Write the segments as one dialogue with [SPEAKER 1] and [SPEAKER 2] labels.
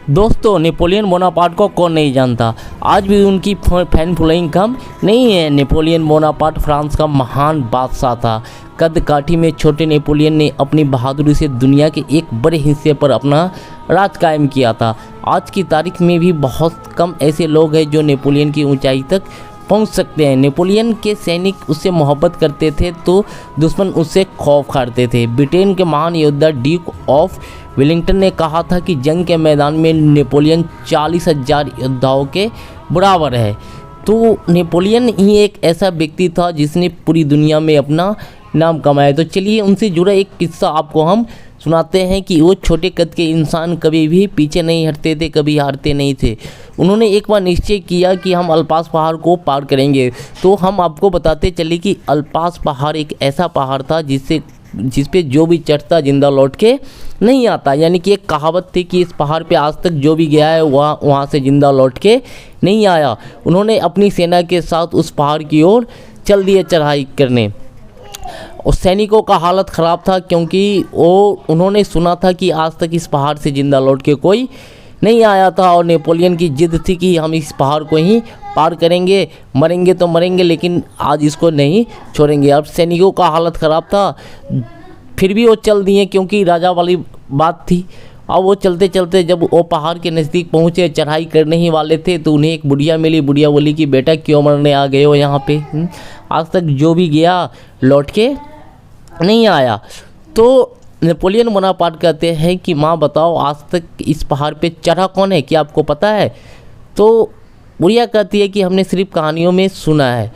[SPEAKER 1] दोस्तों, Napoleon Bonaparte को कौन नहीं जानता। आज भी उनकी फैन फॉलोइंग कम नहीं है। नेपोलियन बोनापार्ट फ्रांस का महान बादशाह था। कद काठी में छोटे नेपोलियन ने अपनी बहादुरी से दुनिया के एक बड़े हिस्से पर अपना राज कायम किया था। आज की तारीख में भी बहुत कम ऐसे लोग हैं जो नेपोलियन की ऊंचाई तक पहुंच सकते हैं। नेपोलियन के सैनिक उससे मोहब्बत करते थे तो दुश्मन उससे खौफ खाते थे। ब्रिटेन के महान योद्धा ड्यूक ऑफ वेलिंगटन ने कहा था कि जंग के मैदान में नेपोलियन 40,000 योद्धाओं के बराबर है। तो नेपोलियन ही एक ऐसा व्यक्ति था जिसने पूरी दुनिया में अपना नाम कमाया। तो चलिए उनसे जुड़ा एक किस्सा आपको हम सुनाते हैं कि वो छोटे कद के इंसान कभी भी पीछे नहीं हटते थे, कभी हारते नहीं थे। उन्होंने एक बार निश्चय किया कि हम अल्पास पहाड़ को पार करेंगे। तो हम आपको बताते चले कि अल्पास पहाड़ एक ऐसा पहाड़ था जिस पे जो भी चढ़ता जिंदा लौट के नहीं आता। यानी कि एक कहावत थी कि इस पहाड़ पे आज तक जो भी गया है वहाँ से जिंदा लौट के नहीं आया। उन्होंने अपनी सेना के साथ उस पहाड़ की ओर चल दिए चढ़ाई करने। उस सैनिकों का हालत ख़राब था क्योंकि उन्होंने सुना था कि आज तक इस पहाड़ से ज़िंदा लौट के कोई नहीं आया था। और नेपोलियन की जिद थी कि हम इस पहाड़ को ही पार करेंगे, मरेंगे तो मरेंगे लेकिन आज इसको नहीं छोड़ेंगे। अब सैनिकों का हालत ख़राब था, फिर भी वो चल दिए क्योंकि राजा वाली बात थी। अब वो चलते चलते जब वो पहाड़ के नज़दीक पहुँचे, चढ़ाई करने ही वाले थे, तो उन्हें एक बुढ़िया मिली। बुढ़िया बोली कि बेटा क्यों मरने आ गए हो यहाँ पे, आज तक जो भी गया लौट के नहीं आया। तो नेपोलियन बोनापार्ट कहते हैं कि माँ बताओ आज तक इस पहाड़ पे चढ़ा कौन है, क्या आपको पता है? तो बुढ़िया कहती है कि हमने सिर्फ कहानियों में सुना है।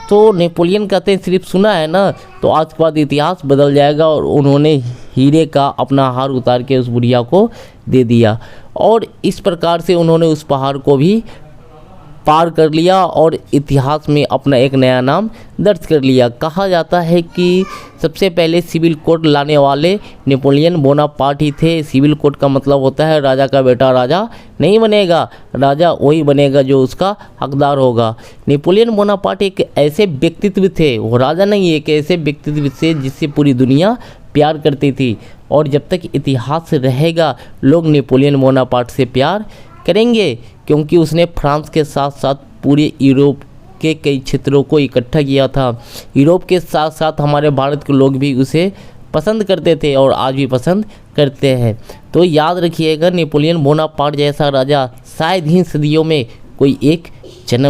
[SPEAKER 1] तो नेपोलियन कहते हैं सिर्फ सुना है ना, तो आज के बाद इतिहास बदल जाएगा। और उन्होंने हीरे का अपना हार उतार के उस बुढ़िया को दे दिया और इस प्रकार से उन्होंने उस पहाड़ को भी पार कर लिया और इतिहास में अपना एक नया नाम दर्ज कर लिया। कहा जाता है कि सबसे पहले सिविल कोड लाने वाले नेपोलियन बोनापार्ट ही थे। सिविल कोड का मतलब होता है राजा का बेटा राजा नहीं बनेगा, राजा वही बनेगा जो उसका हकदार होगा। नेपोलियन बोनापार्ट एक ऐसे व्यक्तित्व थे, वो राजा नहीं, एक ऐसे व्यक्तित्व थे जिससे पूरी दुनिया प्यार करती थी। और जब तक इतिहास रहेगा लोग नेपोलियन बोनापार्ट से प्यार करेंगे क्योंकि उसने फ्रांस के साथ साथ पूरे यूरोप के कई क्षेत्रों को इकट्ठा किया था। यूरोप के साथ साथ हमारे भारत के लोग भी उसे पसंद करते थे और आज भी पसंद करते हैं। तो याद रखिएगा, नेपोलियन बोनापार्ट जैसा राजा शायद ही सदियों में कोई एक जन्म